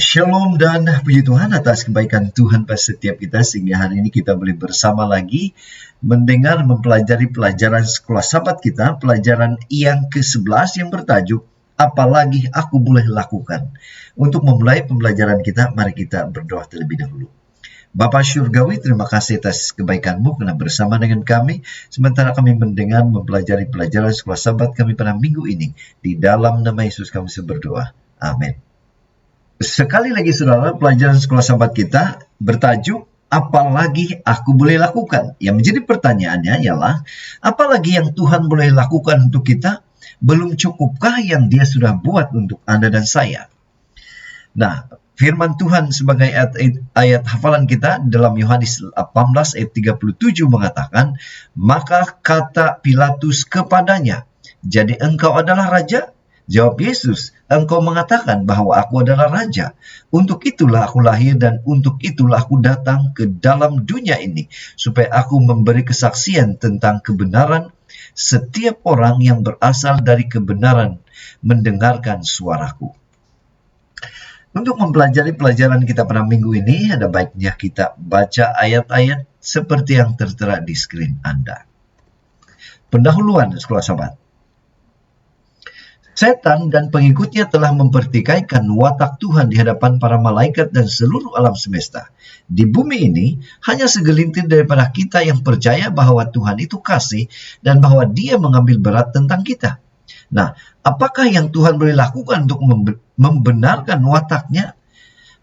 Shalom dan puji Tuhan atas kebaikan Tuhan pada setiap kita, sehingga hari ini kita boleh bersama lagi mendengar mempelajari pelajaran sekolah Sabat kita, pelajaran yang ke-11 yang bertajuk Apalagi Aku Boleh Lakukan. Untuk memulai pembelajaran kita, mari kita berdoa terlebih dahulu. Bapa Syurgawi, terima kasih atas kebaikan-Mu karena bersama dengan kami sementara kami mendengar mempelajari pelajaran sekolah Sabat kami pada minggu ini. Di dalam nama Yesus kami berdoa. Amin. Sekali lagi saudara, pelajaran sekolah Sabat kita bertajuk Apalagi Aku Boleh Lakukan. Yang menjadi pertanyaannya ialah, apalagi yang Tuhan boleh lakukan untuk kita? Belum cukupkah yang Dia sudah buat untuk Anda dan saya? Nah, firman Tuhan sebagai ayat hafalan kita dalam Yohanes 18 ayat 37 mengatakan, maka kata Pilatus kepadanya, jadi engkau adalah raja? Jawab Yesus, engkau mengatakan bahwa aku adalah raja. Untuk itulah aku lahir dan untuk itulah aku datang ke dalam dunia ini, supaya aku memberi kesaksian tentang kebenaran. Setiap orang yang berasal dari kebenaran mendengarkan suaraku. Untuk mempelajari pelajaran kita pada minggu ini, ada baiknya kita baca ayat-ayat seperti yang tertera di skrin Anda. Pendahuluan sekolah Sabat. Setan dan pengikutnya telah mempertikaikan watak Tuhan di hadapan para malaikat dan seluruh alam semesta. Di bumi ini, hanya segelintir daripada kita yang percaya bahwa Tuhan itu kasih dan bahwa Dia mengambil berat tentang kita. Nah, apakah yang Tuhan boleh lakukan untuk membenarkan wataknya?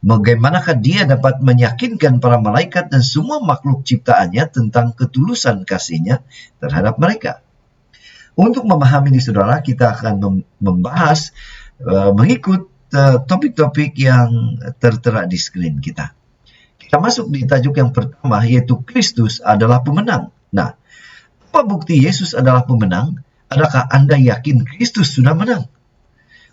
Bagaimanakah Dia dapat meyakinkan para malaikat dan semua makhluk ciptaannya tentang ketulusan kasih-Nya terhadap mereka? Untuk memahami ini saudara, kita akan membahas mengikut topik-topik yang tertera di skrin kita. Kita masuk di tajuk yang pertama, yaitu Kristus adalah pemenang. Nah, apa bukti Yesus adalah pemenang? Adakah Anda yakin Kristus sudah menang?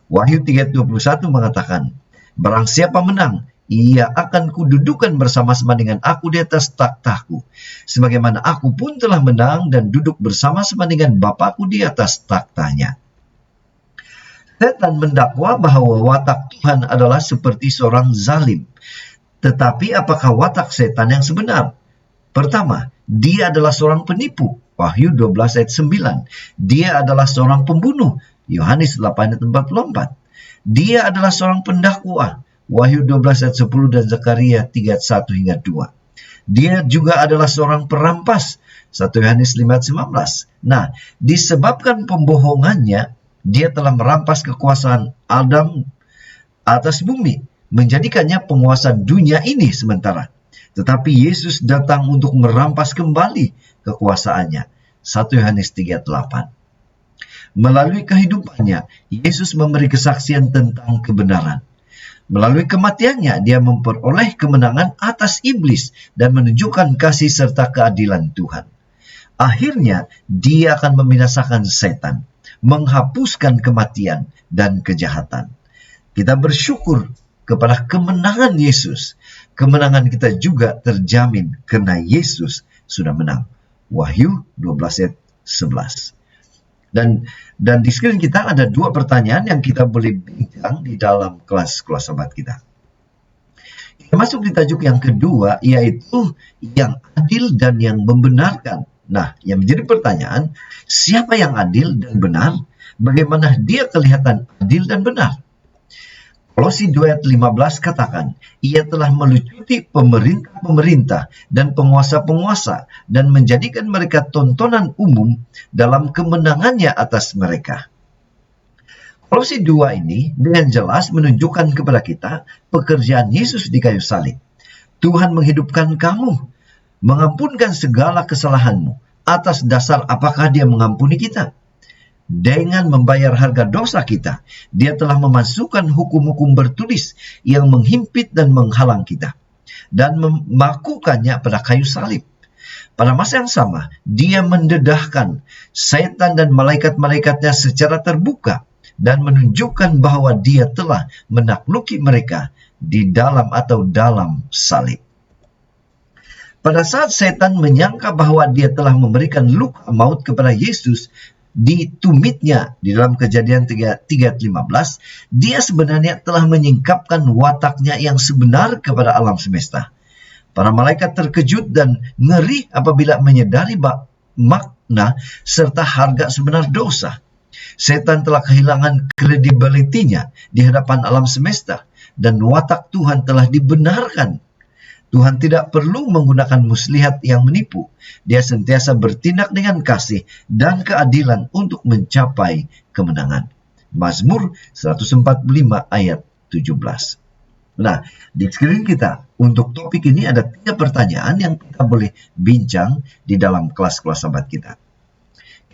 Wahyu 3:21 mengatakan, barang siapa menang, ia akan kududukan bersama-sama dengan aku di atas takhtaku, sebagaimana aku pun telah menang dan duduk bersama-sama dengan Bapakku di atas takhtanya. Setan mendakwa bahwa watak Tuhan adalah seperti seorang zalim. Tetapi apakah watak setan yang sebenar? Pertama, dia adalah seorang penipu. Wahyu 12 ayat 9. Dia adalah seorang pembunuh. Yohanes 8 ayat 44. Dia adalah seorang pendakwa. Wahyu 12 ayat 10 dan Zakaria 3 ayat 1 hingga 2. Dia juga adalah seorang perampas. 1 Yohanes 5 ayat 19. Nah, disebabkan pembohongannya, dia telah merampas kekuasaan Adam atas bumi, menjadikannya penguasa dunia ini sementara. Tetapi Yesus datang untuk merampas kembali kekuasaannya. 1 Yohanes 3 ayat 8. Melalui kehidupannya, Yesus memberi kesaksian tentang kebenaran. Melalui kematiannya, dia memperoleh kemenangan atas iblis dan menunjukkan kasih serta keadilan Tuhan. Akhirnya, dia akan membinasakan setan, menghapuskan kematian dan kejahatan. Kita bersyukur kepada kemenangan Yesus. Kemenangan kita juga terjamin karena Yesus sudah menang. Wahyu 12 ayat 11. Dan di skrin kita ada dua pertanyaan yang kita boleh bincang di dalam kelas Sabat kita. Kita masuk di tajuk yang kedua, yaitu yang adil dan yang membenarkan. Nah, yang menjadi pertanyaan, siapa yang adil dan benar? Bagaimana dia kelihatan adil dan benar? Kolose 2 ayat 15 katakan, ia telah melucuti pemerintah-pemerintah dan penguasa-penguasa dan menjadikan mereka tontonan umum dalam kemenangannya atas mereka. Kolose 2 ini dengan jelas menunjukkan kepada kita pekerjaan Yesus di kayu salib. Tuhan menghidupkan kamu, mengampunkan segala kesalahanmu. Atas dasar apakah Dia mengampuni kita? Dengan membayar harga dosa kita, Dia telah memasukkan hukum-hukum bertulis yang menghimpit dan menghalang kita, dan memakukannya pada kayu salib. Pada masa yang sama, Dia mendedahkan setan dan malaikat-malaikatnya secara terbuka, dan menunjukkan bahwa Dia telah menakluki mereka di dalam atau dalam salib. Pada saat setan menyangka bahwa dia telah memberikan luka maut kepada Yesus, ditumitnya di dalam Kejadian 3:15, dia sebenarnya telah menyingkapkan wataknya yang sebenar kepada alam semesta. Para malaikat terkejut dan ngeri apabila menyadari makna serta harga sebenar dosa. Setan telah kehilangan kredibilitinya di hadapan alam semesta, dan watak Tuhan telah dibenarkan. Tuhan tidak perlu menggunakan muslihat yang menipu. Dia sentiasa bertindak dengan kasih dan keadilan untuk mencapai kemenangan. Mazmur 145 ayat 17. Nah, di screen kita untuk topik ini ada 3 pertanyaan yang kita boleh bincang di dalam kelas-kelas sahabat kita.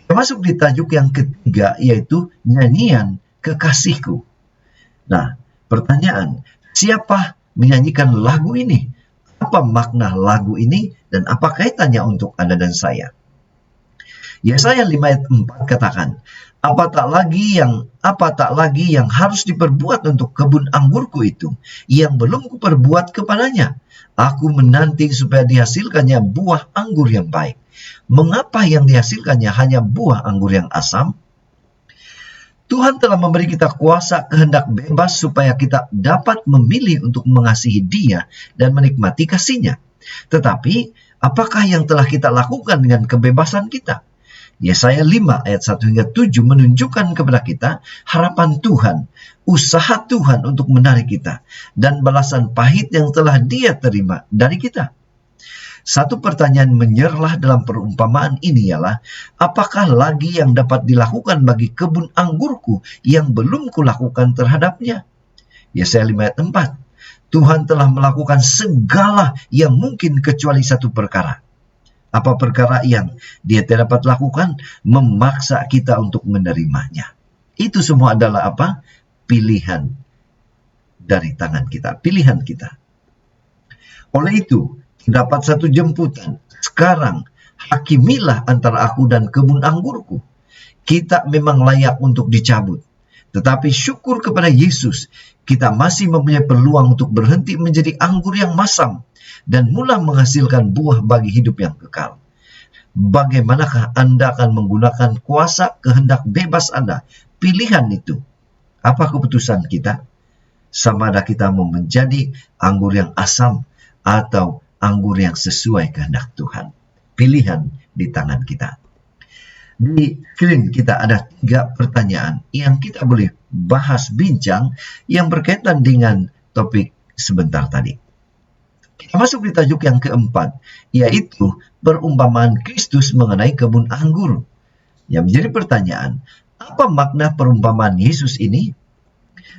Kita masuk di tajuk yang ketiga, yaitu nyanyian kekasihku. Nah, pertanyaan, siapa menyanyikan lagu ini? Apa makna lagu ini dan apa kaitannya untuk Anda dan saya? Yesaya 5 ayat 4 katakan, apa tak lagi yang harus diperbuat untuk kebun anggurku itu, yang belum kuperbuat kepadanya. Aku menanti supaya dihasilkannya buah anggur yang baik. Mengapa yang dihasilkannya hanya buah anggur yang asam? Tuhan telah memberi kita kuasa kehendak bebas supaya kita dapat memilih untuk mengasihi Dia dan menikmati kasih-Nya. Tetapi, apakah yang telah kita lakukan dengan kebebasan kita? Yesaya 5 ayat 1 hingga 7 menunjukkan kepada kita harapan Tuhan, usaha Tuhan untuk menarik kita, dan balasan pahit yang telah Dia terima dari kita. Satu pertanyaan menyerlah dalam perumpamaan ini ialah, apakah lagi yang dapat dilakukan bagi kebun anggurku yang belum kulakukan terhadapnya? Yesaya 5 ayat 4. Tuhan telah melakukan segala yang mungkin kecuali satu perkara. Apa perkara yang Dia tidak dapat lakukan? Memaksa kita untuk menerimanya. Itu semua adalah apa? Pilihan dari tangan kita, pilihan kita. Oleh itu, dapat satu jemputan. Sekarang, hakimilah antara aku dan kebun anggurku. Kita memang layak untuk dicabut. Tetapi syukur kepada Yesus, kita masih mempunyai peluang untuk berhenti menjadi anggur yang masam dan mula menghasilkan buah bagi hidup yang kekal. Bagaimanakah Anda akan menggunakan kuasa kehendak bebas Anda? Pilihan itu. Apa keputusan kita? Sama ada kita mau menjadi anggur yang asam atau anggur yang sesuai kehendak Tuhan. Pilihan di tangan kita. Di screen kita ada 3 pertanyaan yang kita boleh bahas bincang yang berkaitan dengan topik sebentar tadi. Kita masuk di tajuk yang keempat, yaitu perumpamaan Kristus mengenai kebun anggur. Yang menjadi pertanyaan, apa makna perumpamaan Yesus ini?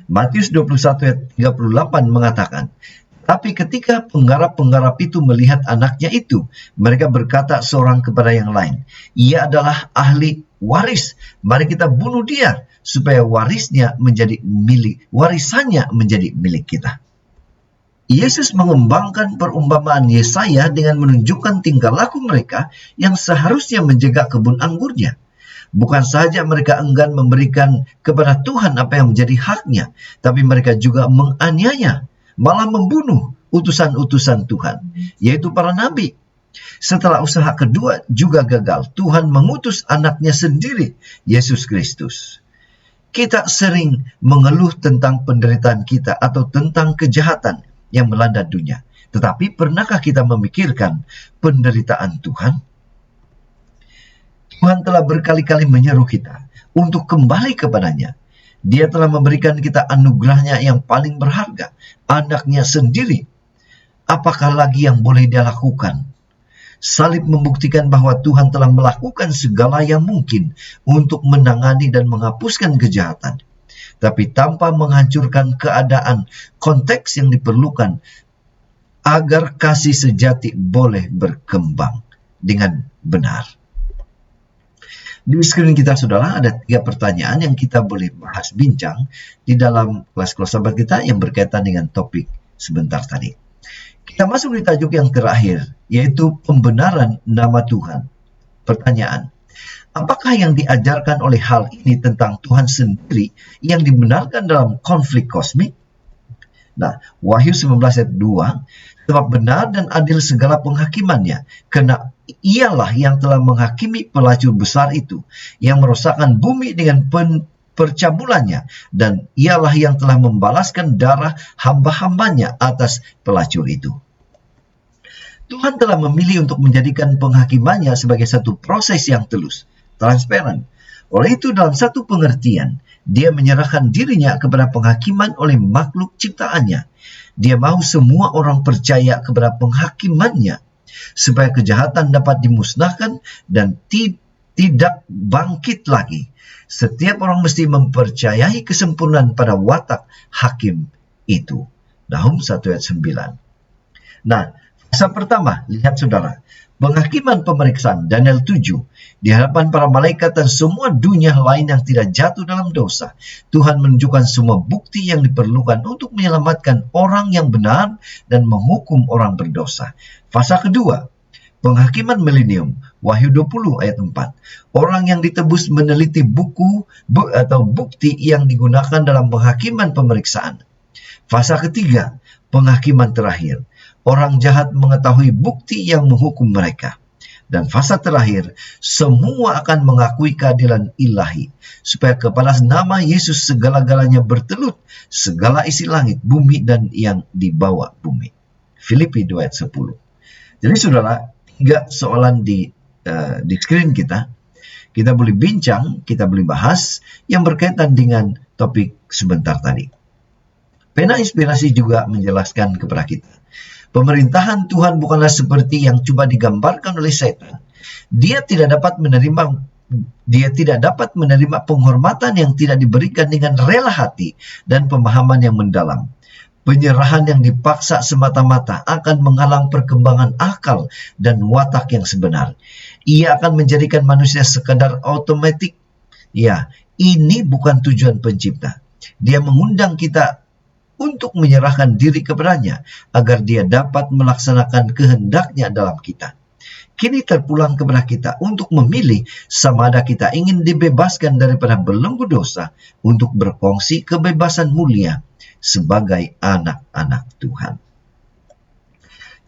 Matius 21 ayat 38 mengatakan, tapi ketika penggarap-penggarap itu melihat anaknya itu, mereka berkata seorang kepada yang lain, ia adalah ahli waris, mari kita bunuh dia, supaya warisannya menjadi milik kita. Yesus mengembangkan perumpamaan Yesaya dengan menunjukkan tingkah laku mereka yang seharusnya menjaga kebun anggurnya. Bukan saja mereka enggan memberikan kepada Tuhan apa yang menjadi haknya, tapi mereka juga menganiaya, malah membunuh utusan-utusan Tuhan, yaitu para nabi. Setelah usaha kedua juga gagal, Tuhan mengutus anaknya sendiri, Yesus Kristus. Kita sering mengeluh tentang penderitaan kita atau tentang kejahatan yang melanda dunia. Tetapi pernahkah kita memikirkan penderitaan Tuhan? Tuhan telah berkali-kali menyeru kita untuk kembali kepadanya. Dia telah memberikan kita anugerahnya yang paling berharga, anaknya sendiri. Apakah lagi yang boleh dia lakukan? Salib membuktikan bahwa Tuhan telah melakukan segala yang mungkin untuk menangani dan menghapuskan kejahatan. Tapi tanpa menghancurkan keadaan, konteks yang diperlukan agar kasih sejati boleh berkembang dengan benar. Di screen kita, saudara, ada 3 pertanyaan yang kita boleh bahas bincang di dalam kelas-kelas sahabat kita yang berkaitan dengan topik sebentar tadi. Kita masuk di tajuk yang terakhir, yaitu pembenaran nama Tuhan. Pertanyaan, apakah yang diajarkan oleh hal ini tentang Tuhan sendiri yang dibenarkan dalam konflik kosmik? Nah, Wahyu 19 ayat 2, sebab benar dan adil segala penghakimannya, karena ialah yang telah menghakimi pelacur besar itu, yang merosakkan bumi dengan percabulannya, dan ialah yang telah membalaskan darah hamba-hambanya atas pelacur itu. Tuhan telah memilih untuk menjadikan penghakimannya sebagai satu proses yang telus, transparan. Oleh itu, dalam satu pengertian, dia menyerahkan dirinya kepada penghakiman oleh makhluk ciptaannya. Dia mau semua orang percaya kepada penghakimannya, supaya kejahatan dapat dimusnahkan dan tidak bangkit lagi. Setiap orang mesti mempercayai kesempurnaan pada watak hakim itu. Nahum 1 ayat 9. Nah, fase pertama, lihat saudara, penghakiman pemeriksaan Daniel 7 di hadapan para malaikat dan semua dunia lain yang tidak jatuh dalam dosa. Tuhan menunjukkan semua bukti yang diperlukan untuk menyelamatkan orang yang benar dan menghukum orang berdosa. Fase kedua, penghakiman milenium, Wahyu 20 ayat 4. Orang yang ditebus meneliti atau bukti yang digunakan dalam penghakiman pemeriksaan. Fase ketiga, penghakiman terakhir. Orang jahat mengetahui bukti yang menghukum mereka. Dan fase terakhir, semua akan mengakui keadilan ilahi, supaya kepada nama Yesus segala-galanya bertelut, segala isi langit, bumi, dan yang di bawah bumi. Filipi 2 ayat 10. Jadi saudara, 3 soalan di screen kita boleh bincang, kita boleh bahas yang berkaitan dengan topik sebentar tadi. Pena Inspirasi juga menjelaskan kepada kita, pemerintahan Tuhan bukanlah seperti yang coba digambarkan oleh setan. Dia tidak dapat menerima penghormatan yang tidak diberikan dengan rela hati dan pemahaman yang mendalam. Penyerahan yang dipaksa semata-mata akan menghalang perkembangan akal dan watak yang sebenar. Ia akan menjadikan manusia sekadar otomatik. Ya, ini bukan tujuan pencipta. Dia mengundang kita untuk menyerahkan diri kepadanya, agar dia dapat melaksanakan kehendaknya dalam kita. Kini terpulang kepada kita untuk memilih sama ada kita ingin dibebaskan daripada belenggu dosa untuk berkongsi kebebasan mulia sebagai anak-anak Tuhan.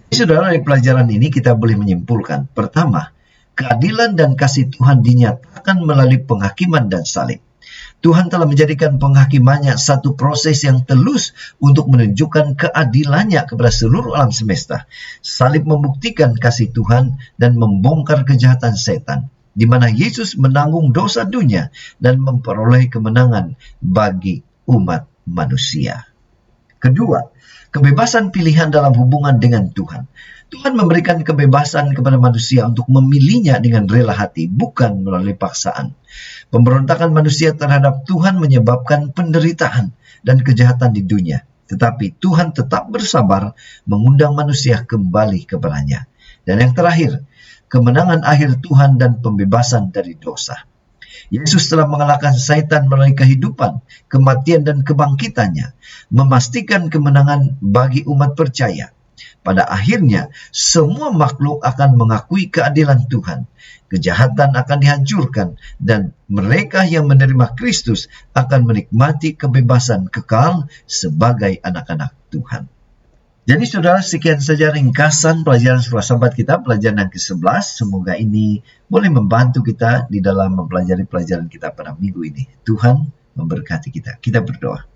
Jadi, saudara, dari pelajaran ini kita boleh menyimpulkan, pertama, keadilan dan kasih Tuhan dinyatakan melalui penghakiman dan salib. Tuhan telah menjadikan penghakimannya satu proses yang telus untuk menunjukkan keadilannya kepada seluruh alam semesta. Salib membuktikan kasih Tuhan dan membongkar kejahatan setan, di mana Yesus menanggung dosa dunia dan memperoleh kemenangan bagi umat manusia. Kedua, kebebasan pilihan dalam hubungan dengan Tuhan. Tuhan memberikan kebebasan kepada manusia untuk memilihnya dengan rela hati, bukan melalui paksaan. Pemberontakan manusia terhadap Tuhan menyebabkan penderitaan dan kejahatan di dunia. Tetapi Tuhan tetap bersabar mengundang manusia kembali kepadanya. Dan yang terakhir, kemenangan akhir Tuhan dan pembebasan dari dosa. Yesus telah mengalahkan Satan melalui kehidupan, kematian, dan kebangkitannya, memastikan kemenangan bagi umat percaya. Pada akhirnya, semua makhluk akan mengakui keadilan Tuhan. Kejahatan akan dihancurkan, dan mereka yang menerima Kristus akan menikmati kebebasan kekal sebagai anak-anak Tuhan. Jadi saudara, sekian saja ringkasan pelajaran Sekolah Sabat kita, pelajaran yang ke-11. Semoga ini boleh membantu kita di dalam mempelajari pelajaran kita pada minggu ini. Tuhan memberkati kita. Kita berdoa.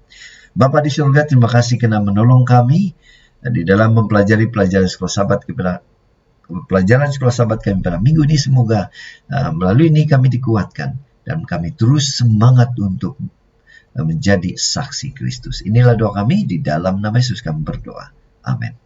Bapa di surga, terima kasih karena menolong kami di dalam mempelajari pelajaran Sekolah Sabat kami pada minggu ini. Semoga melalui ini kami dikuatkan dan kami terus semangat untuk menjadi saksi Kristus. Inilah doa kami, di dalam nama Yesus kami berdoa. Amin.